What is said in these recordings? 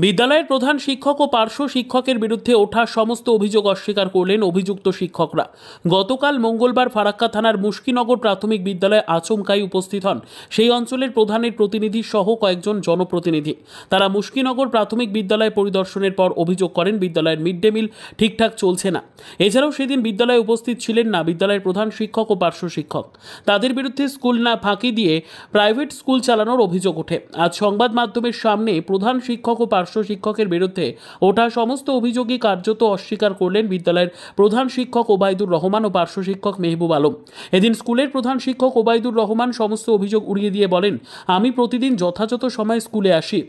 বিদ্যালয়ের প্রধান শিক্ষক ও পার্শ্ব শিক্ষকের বিরুদ্ধে ওঠা সমস্ত অভিযোগ অস্বীকার করলেন অভিযুক্ত শিক্ষকরা। গতকাল মঙ্গলবার ফারাক্কা থানার মুশকিনগর প্রাথমিক বিদ্যালয়ে আচমকাই উপস্থিত হন সেই অঞ্চলের প্রধানের প্রতিনিধি সহ কয়েকজন জনপ্রতিনিধি। তারা মুশকিনগর প্রাথমিক বিদ্যালয় পরিদর্শনের পর অভিযোগ করেন বিদ্যালয়ের মিড ডে মিল ঠিকঠাক চলছে না। এছাড়াও সেদিন বিদ্যালয়ে উপস্থিত ছিলেন না বিদ্যালয়ের প্রধান শিক্ষক ও পার্শ্ব শিক্ষক। তাদের বিরুদ্ধে স্কুল না ফাঁকি দিয়ে প্রাইভেট স্কুল চালানোর অভিযোগ ওঠে। আজ সংবাদ মাধ্যমের সামনে প্রধান শিক্ষক ও পার্শ্ব শিক্ষকের বিরুদ্ধে ওঠা সমস্ত অভিযোগই কার্যত অস্বীকার করলেন বিদ্যালয়ের প্রধান শিক্ষক ওবায়দুর রহমান ও পার্শ্ব শিক্ষক মেহবুব আলম। এদিন স্কুলের প্রধান শিক্ষক ওবায়দুর রহমান সমস্ত অভিযোগ উড়িয়ে দিয়ে বলেন, আমি প্রতিদিন যথাযথ সময় স্কুলে আসি।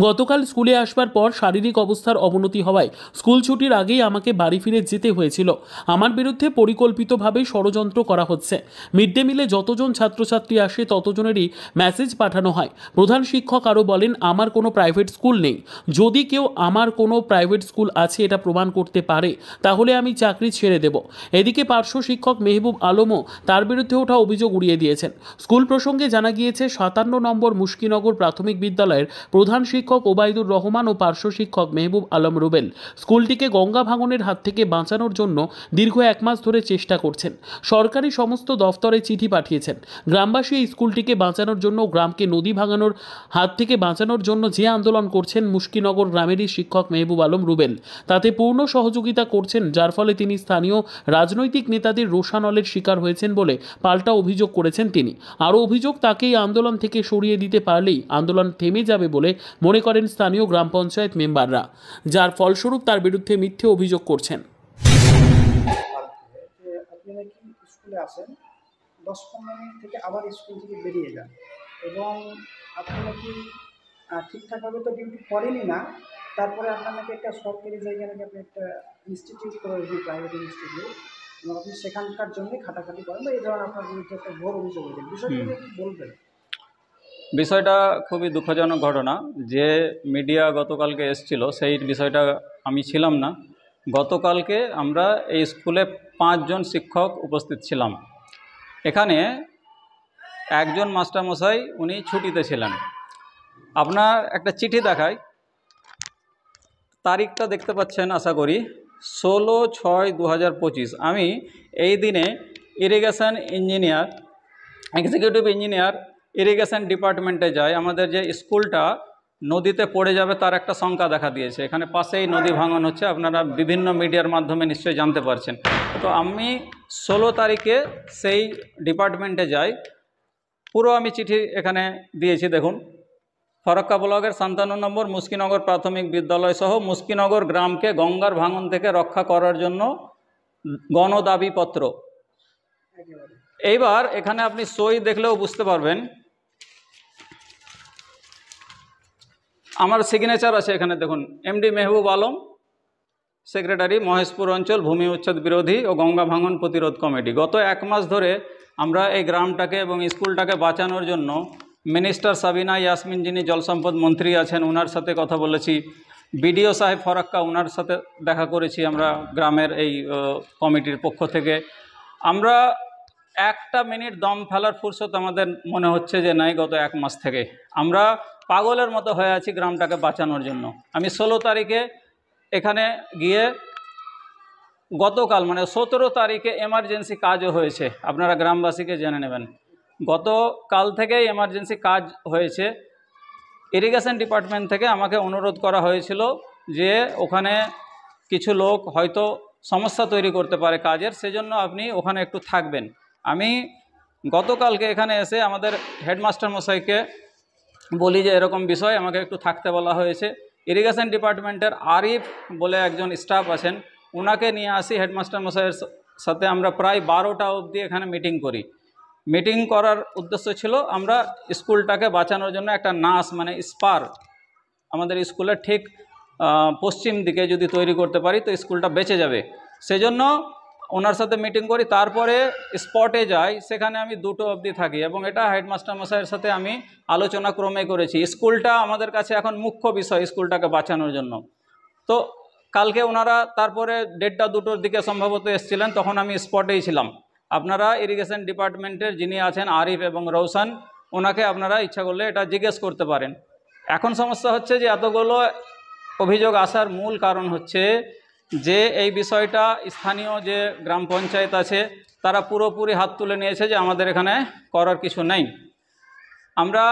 গতকাল স্কুলে আসবার পর শারীরিক অবস্থার অবনতি হওয়ায় স্কুল ছুটির আগেই আমাকে বাড়ি ফিরে যেতে হয়েছিল। আমার বিরুদ্ধে পরিকল্পিতভাবে ষড়যন্ত্র করা হচ্ছে। মিড ডে মিলে যতজন ছাত্রছাত্রী আসে ততজনেরই মেসেজ পাঠানো হয়। প্রধান শিক্ষক আরও বলেন, আমার কোনো প্রাইভেট স্কুল নেই। যদি কেউ আমার কোনো প্রাইভেট স্কুল আছে এটা প্রমাণ করতে পারে তাহলে আমি চাকরি ছেড়ে দেব। এদিকে পার্শ্ব শিক্ষক মেহবুব আলমও তার বিরুদ্ধে ওঠা অভিযোগ উড়িয়ে দিয়েছেন। স্কুল প্রসঙ্গে জানা গিয়েছে 57 নম্বর মুশকিনগর প্রাথমিক বিদ্যালয়ের প্রধান শিক্ষক ওবায়দুর রহমান ও পার্শ্ব শিক্ষক মেহবুব আলম রুবেল স্কুলটিকে গঙ্গা ভাঙনের হাত থেকে বাঁচানোর জন্য দীর্ঘ 1 মাস ধরে চেষ্টা করছেন। সরকারি সমস্ত দফতরে চিঠি পাঠিয়েছেন। গ্রামবাসী এই স্কুলটিকে বাঁচানোর জন্য, গ্রামকে নদী ভাঙানোর হাত থেকে বাঁচানোর জন্য যে আন্দোলন করছেন মুশকিনগর গ্রামেরই শিক্ষক মেহবুব আলম রুবেল তাতে পূর্ণ সহযোগিতা করছেন, যার ফলে তিনি স্থানীয় রাজনৈতিক নেতাদের রোষানলের শিকার হয়েছেন বলে পাল্টা অভিযোগ করেছেন তিনি। আরও অভিযোগ, তাকে এই আন্দোলন থেকে সরিয়ে দিতে পারলেই আন্দোলন থেমে যাবে বলে মনে করেন স্থানীয় গ্রাম পঞ্চায়েত মেম্বাররা, যার ফলস্বরূপ তার বিরুদ্ধে মিথ্যে অভিযোগ করছেন। আপনি নাকি স্কুলে আসেন, 10-15 মিনিট থেকে আবার স্কুল থেকে বেরিয়ে যান এবং আপনি নাকি ঠিকঠাকভাবে তো ডিউটি করেনই না। তারপরে আপনার নাকি একটা সরকারি জায়গায় নাকি আপনি একটা ইনস্টিটিউট করে দিন, প্রাইভেট ইনস্টিটিউট, এবং আপনি সেখানকার জন্যই খাটাখাটি করেন বা এই ধরনের আপনার বিরুদ্ধে একটা ঘোর অভিযোগ হয়েছে। বিষয়টা কি বলবেন? বিষয়টা খুবই দুঃখজনক ঘটনা। যে মিডিয়া গতকালকে এসেছিল সেই বিষয়টা আমি ছিলাম না। গতকালকে আমরা এই স্কুলে 5 জন শিক্ষক উপস্থিত ছিলাম। এখানে একজন মাস্টারমশাই উনি ছুটিতে ছিলেন। আপনার একটা চিঠি দেখায়, তারিখটা দেখতে পাচ্ছেন আশা করি 16/6/2025। আমি এই দিনে irrigation engineer, executive engineer irrigation ডিপার্টমেন্টে যাই। আমাদের যে স্কুলটা নদীতে পড়ে যাবে তার একটা শঙ্কা দেখা দিয়েছে। এখানে পাশেই নদী ভাঙন হচ্ছে, আপনারা বিভিন্ন মিডিয়ার মাধ্যমে নিশ্চয়ই জানতে পারছেন। তো আমি 16 তারিখে সেই ডিপার্টমেন্টে যাই। পুরো আমি চিঠি এখানে দিয়েছি, দেখুন। ফারাক্কা ব্লকের 57 নম্বর মুশকিনগর প্রাথমিক বিদ্যালয় সহ মুশকিনগর গ্রামকে গঙ্গার ভাঙন থেকে রক্ষা করার জন্য গণদাবিপত্র। এইবার এখানে আপনি সই দেখলেও বুঝতে পারবেন, আমার সিগনেচার আছে এখানে দেখুন। এমডি মেহবুব আলম, সেক্রেটারি, মহেশপুর অঞ্চল ভূমি উচ্ছেদ বিরোধী ও গঙ্গা ভাঙন প্রতিরোধ কমিটি। গত 1 মাস ধরে আমরা এই গ্রামটাকে এবং স্কুলটাকে বাঁচানোর জন্য মিনিস্টার সাবিনা ইয়াসমিন, যিনি জল সম্পদ মন্ত্রী আছেন, ওনার সাথে কথা বলেছি। বিডিও সাহেব ফারাক্কা, ওনার সাথে দেখা করেছি আমরা গ্রামের এই কমিটির পক্ষ থেকে। আমরা একটা মিনিট দম ফেলার ফুরসত আমাদের মনে হচ্ছে যে নাই। গত 1 মাস থেকে আমরা পাগলের মতো হয়ে আছি গ্রামটাকে বাঁচানোর জন্য। আমি 16 তারিখে এখানে গিয়ে, গতকাল মানে 17 তারিখে এমার্জেন্সি কাজও হয়েছে, আপনারা গ্রামবাসীকে জেনে নেবেন। গতকাল থেকেই এমার্জেন্সি কাজ হয়েছে। ইরিগেশন ডিপার্টমেন্ট থেকে আমাকে অনুরোধ করা হয়েছিল যে ওখানে কিছু লোক হয়তো সমস্যা তৈরি করতে পারে কাজের, সেজন্য আপনি ওখানে একটু থাকবেন। আমি গতকালকে এখানে এসে আমাদের হেডমাস্টার মশাইকে বলি যে এরকম বিষয়, আমাকে একটু থাকতে বলা হয়েছে। ইরিগেশন ডিপার্টমেন্টের আরিফ বলে একজন স্টাফ আছেন, ওনাকে নিয়ে আসি। হেডমাস্টার মশাইয়ের সাথে আমরা প্রায় 12টা অবধি এখানে মিটিং করি। মিটিং করার উদ্দেশ্য ছিল আমরা স্কুলটাকে বাঁচানোর জন্য একটা নাস মানে স্পার আমাদের স্কুলের ঠিক পশ্চিম দিকে যদি তৈরি করতে পারি তো স্কুলটা বেঁচে যাবে। সেজন্য ওনার সাথে মিটিং করি, তারপরে স্পটে যাই। সেখানে আমি 2টো অবধি থাকি এবং এটা হেডমাস্টার মশাইয়ের সাথে আমি আলোচনা ক্রমে করেছি। স্কুলটা আমাদের কাছে এখন মুখ্য বিষয়, স্কুলটাকে বাঁচানোর জন্য। তো কালকে ওনারা তারপরে 1:30-2টোর দিকে সম্ভবত এসেছিলেন, তখন আমি স্পটেই ছিলাম। আপনারা ইরিগেশন ডিপার্টমেন্টের যিনি আছেন আরিফ এবং রৌশন, ওনাকে আপনারা ইচ্ছা করলে এটা জিজ্ঞেস করতে পারেন। এখন সমস্যা হচ্ছে যে এতগুলো অভিযোগ আসার মূল কারণ হচ্ছে যে এই বিষয়টা স্থানীয় যে গ্রাম পঞ্চায়েত আছে তারা পুরোপুরি হাত তুলে নিয়েছে যে আমাদের এখানে করার কিছু নেই। আমরা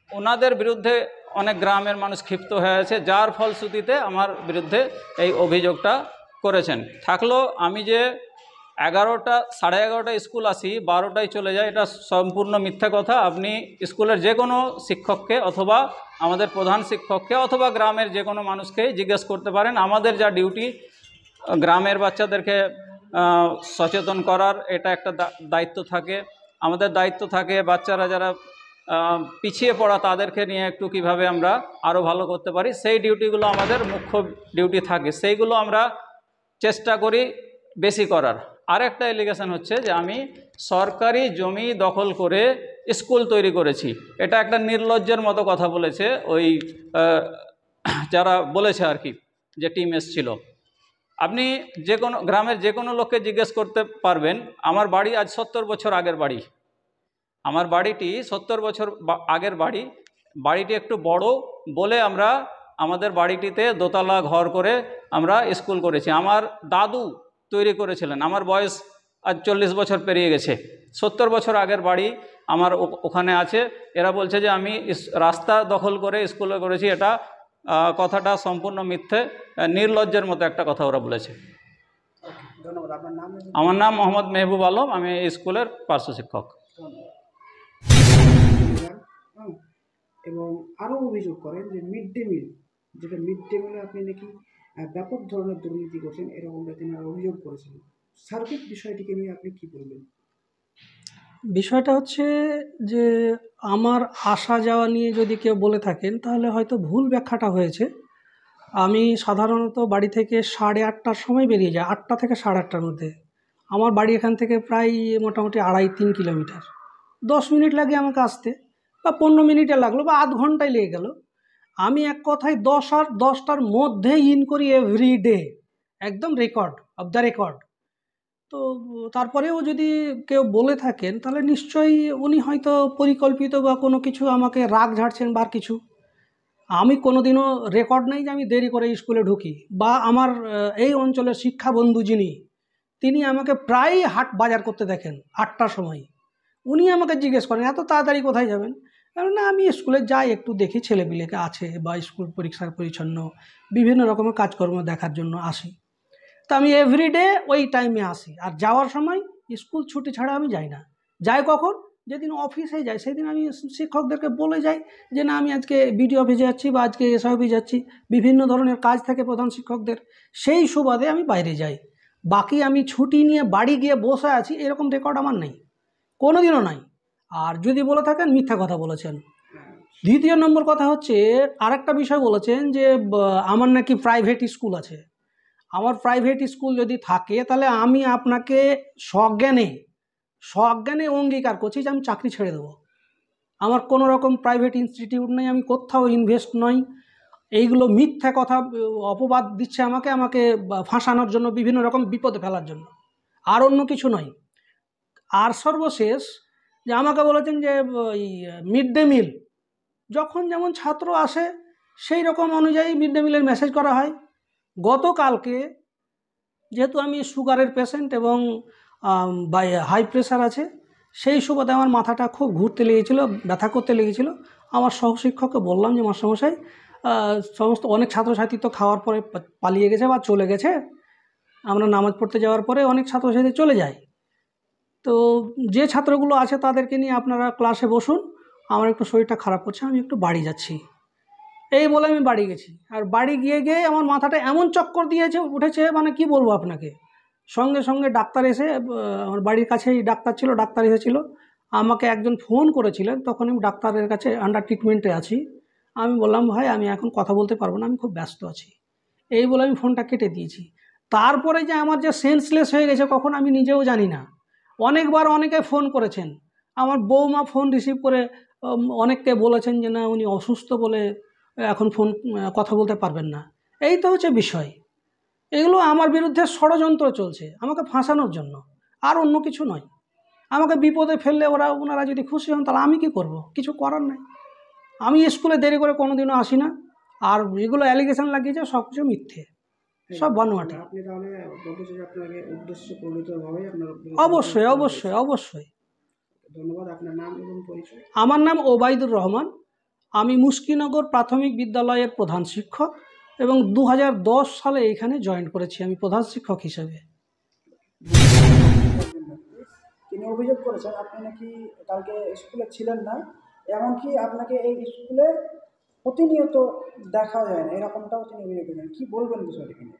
ওনাদের বিরুদ্ধে অনেক গ্রামের মানুষ ক্ষিপ্ত হয়ে আছে, যার ফলশ্রুতিতে আমার বিরুদ্ধে এই অভিযোগটা করেছেন। থাকলো আমি যে 11টা 11:30 স্কুল আসি, 12টায় চলে যায়, এটা সম্পূর্ণ মিথ্যা কথা। আপনি স্কুলের যে কোনো শিক্ষককে অথবা আমাদের প্রধান শিক্ষককে অথবা গ্রামের যে কোনো মানুষকে জিজ্ঞেস করতে পারেন। আমাদের যা ডিউটি গ্রামের বাচ্চাদেরকে সচেতন করার, এটা একটা দায়িত্ব থাকে। আমাদের দায়িত্ব থাকে বাচ্চারা যারা পিছিয়ে পড়া তাদেরকে নিয়ে একটু কিভাবে আমরা আরও ভালো করতে পারি, সেই ডিউটিগুলো আমাদের মুখ্য ডিউটি থাকে, সেইগুলো আমরা চেষ্টা করি বেশি করার। আরেকটা এলিগেশন হচ্ছে যে আমি সরকারি জমি দখল করে স্কুল তৈরি করেছি। এটা একটা নির্লজ্জের মতো কথা বলেছে ওই যারা বলেছে আর কি, যে টিম এসছিল। আপনি যে কোনো গ্রামের যে কোনো লোককে জিজ্ঞেস করতে পারবেন, আমার বাড়ি আজ 70 বছর আগের বাড়ি। আমার বাড়িটি 70 বছর আগের বাড়ি। বাড়িটি একটু বড় বলে আমরা আমাদের বাড়িটিতে দোতলা ঘর করে আমরা স্কুল করেছি। আমার দাদু তৈরি করেছিলেন। আমার বয়স আজ 40 বছর পেরিয়ে গেছে। 70 বছর আগের বাড়ি আমার ওখানে আছে। এরা বলছে যে আমি রাস্তা দখল করে স্কুলে করেছি। এটা কথাটা সম্পূর্ণ মিথ্যে, নির্লজ্জের মতো একটা কথা ওরা বলেছে। ধন্যবাদ। আপনার নাম? আমার নাম মোহাম্মদ মেহবুব আলম, আমি এই স্কুলের পার্শ্ব শিক্ষক। এবং আরও অভিযোগ করেন যে মিড ডে মিল, যেটা মিড ডে মিলে আপনি নাকি ব্যাপক ধরনের দুর্নীতি করছেন, এরকমটা তিনি অভিযোগ করেছেন। সার্বিক বিষয়টিকে নিয়ে আপনি কি বলবেন? বিষয়টা হচ্ছে যে আমার আসা যাওয়া নিয়ে যদি কেউ বলে থাকেন তাহলে হয়তো ভুল ব্যাখ্যাটা হয়েছে। আমি সাধারণত বাড়ি থেকে 8:30টার সময় বেরিয়ে যাই, 8টা থেকে 8:30টার মধ্যে। আমার বাড়ি এখান থেকে প্রায় মোটামুটি 2.5-3 কিলোমিটার। 10 মিনিট লাগে আমাকে আসতে, বা 15 মিনিটে লাগলো, বা আধ ঘন্টায় লেগে গেল। আমি এক কথায় 10টার মধ্যে ইন করি এভরিডে, একদম রেকর্ড অফ দ্য রেকর্ড। তো তারপরেও যদি কেউ বলে থাকেন তাহলে নিশ্চয়ই উনি হয়তো পরিকল্পিত বা কোনো কিছু আমাকে রাগ ঝাড়ছেন বা কিছু। আমি কোনোদিনও রেকর্ড নেই যে আমি দেরি করে স্কুলে ঢুকি, বা আমার এই অঞ্চলের শিক্ষাবন্ধু যিনি, তিনি আমাকে প্রায় হাট বাজার করতে দেখেন 8টার সময়। উনি আমাকে জিজ্ঞেস করেন এত তাড়াতাড়ি কোথায় যাবেন? কারণ না, আমি স্কুলে যাই, একটু দেখি ছেলেপিলেকে আছে, বা স্কুল পরিষ্কার পরিচ্ছন্ন বিভিন্ন রকমের কাজকর্ম দেখার জন্য আসি। তো আমি এভরিডে ওই টাইমে আসি। আর যাওয়ার সময় স্কুল ছুটি ছাড়া আমি যাই না। যাই কখন? যেদিন অফিসে যাই সেদিন আমি শিক্ষকদেরকে বলে যাই যে না, আমি আজকে বিডিও অফিসে যাচ্ছি বা আজকে এসআই অফিসে যাচ্ছি, বিভিন্ন ধরনের কাজ থাকে প্রধান শিক্ষকদের, সেই সুবাদে আমি বাইরে যাই। বাকি আমি ছুটি নিয়ে বাড়ি গিয়ে বসে আছি এরকম রেকর্ড আমার নেই, কোনোদিনও নাই। আর যদি বলে থাকেন মিথ্যা কথা বলেছেন। দ্বিতীয় নম্বর কথা হচ্ছে, আরেকটা বিষয় বলেছেন যে আমার নাকি প্রাইভেট স্কুল আছে। আমার প্রাইভেট স্কুল যদি থাকে তাহলে আমি আপনাকে সজ্ঞানে অঙ্গীকার করছি যে আমি চাকরি ছেড়ে দেবো। আমার কোনো রকম প্রাইভেট ইনস্টিটিউট নেই, আমি কোথাও ইনভেস্ট নই। এইগুলো মিথ্যা কথা, অপবাদ দিচ্ছে আমাকে ফাঁসানোর জন্য, বিভিন্ন রকম বিপদে ফেলার জন্য, আর অন্য কিছু নয়। আর সর্বশেষ যে আমাকে বলেছেন যে মিড ডে মিল যখন যেমন ছাত্র আসে সেই রকম অনুযায়ী মিড ডে মিলের মেসেজ করা হয়। গতকালকে যেহেতু আমি সুগারের পেশেন্ট এবং হাই প্রেশার আছে, সেই সুবাদে আমার মাথাটা খুব ঘুরতে লেগেছিলো, ব্যথা করতে লেগেছিলো। আমার সহশিক্ষককে বললাম যে মাস্টারমশাই, সমস্ত অনেক ছাত্রছাত্রী তো খাওয়ার পরে পালিয়ে গেছে বা চলে গেছে, আমরা নামাজ পড়তে যাওয়ার পরে অনেক ছাত্রছাত্রী চলে যায়, তো যে ছাত্রগুলো আছে তাদেরকে নিয়ে আপনারা ক্লাসে বসুন, আমার একটু শরীরটা খারাপ করছে, আমি একটু বাড়ি যাচ্ছি। এই বলে আমি বাড়ি গেছি। আর বাড়ি গিয়ে আমার মাথাটা এমন চক্কর উঠেছে, মানে কি বলবো আপনাকে। সঙ্গে সঙ্গে ডাক্তার এসে, আমার বাড়ির কাছেই ডাক্তার ছিল, ডাক্তার এসেছিল। আমাকে একজন ফোন করেছিলেন, তখন আমি ডাক্তারের কাছে আন্ডার ট্রিটমেন্টে আছি। আমি বললাম ভাই আমি এখন কথা বলতে পারবো না, আমি খুব ব্যস্ত আছি, এই বলে আমি ফোনটা কেটে দিয়েছি। তারপরে যে আমার যে সেন্সলেস হয়ে গেছে কখন আমি নিজেও জানি না। অনেকবার অনেকে ফোন করেছেন, আমার বৌমা ফোন রিসিভ করে অনেককে বলেছেন যে না উনি অসুস্থ বলে এখন কথা বলতে পারবেন না। এই তো হচ্ছে বিষয়। এগুলো আমার বিরুদ্ধে ষড়যন্ত্র চলছে আমাকে ফাঁসানোর জন্য, আর অন্য কিছু নয়। আমাকে বিপদে ফেললে ওনারা যদি খুশি হন তাহলে আমি কি করব? কিছু করার নাই। আমি স্কুলে দেরি করে কোনোদিনও আসি না। আর যেগুলো অ্যালিগেশন লাগিয়েছে সব কিছু মিথ্যে, সব বানোয়াটি। আপনি তাহলে বলতেছেন যে আপনাকে উদ্দেশ্য প্রণীতভাবেই আপনার অবশ্যই অবশ্যই অবশ্যই। ধন্যবাদ। আপনার নাম এবং পরিচয়? আমার নাম ওবায়দুর রহমান, আমি মুশকিনগর প্রাথমিক বিদ্যালয়ের প্রধান শিক্ষক এবং 2010 সালে এখানে জয়েন করেছি আমি প্রধান শিক্ষক হিসেবে। তিনি অভিযোগ করেছেন আপনি নাকি কালকে স্কুলে ছিলেন না, এমনকি আপনাকে এই স্কুলে প্রতিনিয়ত দেখা যায় না, এরকমটাও তিনি অভিযোগ করেন। কি বলবেন বিষয়টি নিয়ে?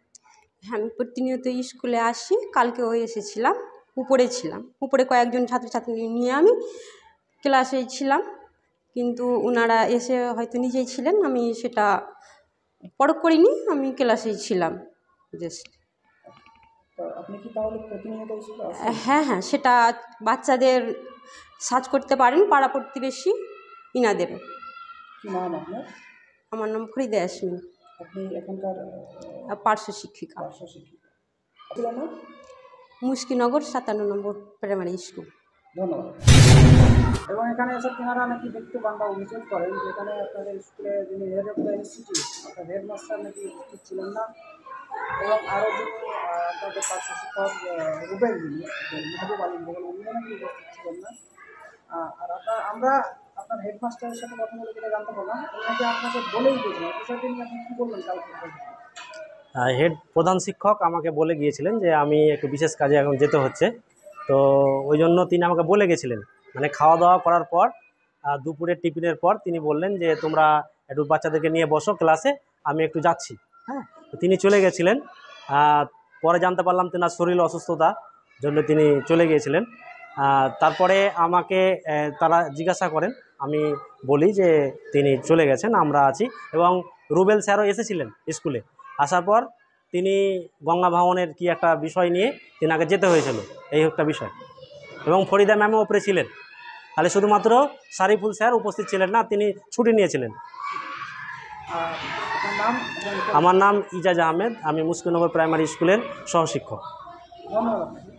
হ্যাঁ, আমি প্রতিনিয়ত স্কুলে আসি। কালকেও এসেছিলাম, উপরে ছিলাম, উপরে কয়েকজন ছাত্রছাত্রী নিয়ে আমি ক্লাসে ছিলাম, কিন্তু ওনারা এসে হয়তো নিজেই ছিলেন, আমি সেটা পরখ করিনি, আমি ক্লাসেই ছিলাম জাস্ট। তো আপনি কি তাহলে প্রতিনিয়ত স্কুলে আসেন? হ্যাঁ হ্যাঁ, সেটা বাচ্চাদের সার্চ করতে পারেন, পাড়া প্রতিবেশী ইনাদের। কি নাম আপনার? আমার নাম ফরিদা ইয়াসমিন, আপনি এখানকার পার্শ্ব শিক্ষিকা, পার্শ্ব শিক্ষিকা। আপনার নাম? মুশকিনগর 57 নম্বর প্রাইমারি স্কুল। ধন্যবাদ। এবং এখানে এসে তেনারা নাকি দেখতে পান বা অভিযোগ করেন যে এখানে আপনাদের স্কুলে যিনি হেড অফ দ্য ইনস্টিটিউট অর্থাৎ হেডমাস্টার নাকি উপস্থিত ছিলেন না, এবং আরও যিনি আপনাদের পার্শ্ব শিক্ষক রুবেল, যিনি মেহবুব আলম রুবেল, উনিও নাকি উপস্থিত ছিলেন না। আর আমরা আপনার হেডমাস্টারের সাথে কথা বলে যেটা জানতে পারলাম, উনি নাকি আপনাকে বলেই দিয়েছিলেন। বিষয়টি নিয়ে আপনি কী বলবেন কালকে? হেড প্রধান শিক্ষক আমাকে বলে গিয়েছিলেন যে আমি একটু বিশেষ কাজে এখন যেতে হচ্ছে, তো ওই জন্য তিনি আমাকে বলে গেছিলেন, মানে খাওয়া দাওয়া করার পর দুপুরের টিফিনের পর তিনি বললেন যে তোমরা একটু বাচ্চাদেরকে নিয়ে বসো ক্লাসে, আমি একটু যাচ্ছি। হ্যাঁ, তো তিনি চলে গেছিলেন। পরে জানতে পারলাম তেনার শরীর অসুস্থতার জন্য তিনি চলে গিয়েছিলেন। তারপরে আমাকে তারা জিজ্ঞাসা করেন, আমি বলি যে তিনি চলে গেছেন, আমরা আছি। এবং রুবেল স্যারও এসেছিলেন স্কুলে, আসার পর তিনি গঙ্গা ভাঙনের কি একটা বিষয় নিয়ে তেনাকে যেতে হয়েছিল, এই একটা বিষয়। এবং ফরিদা ম্যামও ওপরে ছিলেন, তাহলে শুধুমাত্র সারিফুল স্যার উপস্থিত ছিলেন না, তিনি ছুটি নিয়েছিলেন। আপনার নাম? আমার নাম ইজাজ আহমেদ, আমি মুশকিনগর প্রাইমারি স্কুলের সহশিক্ষক। ধন্যবাদ আপনাকে।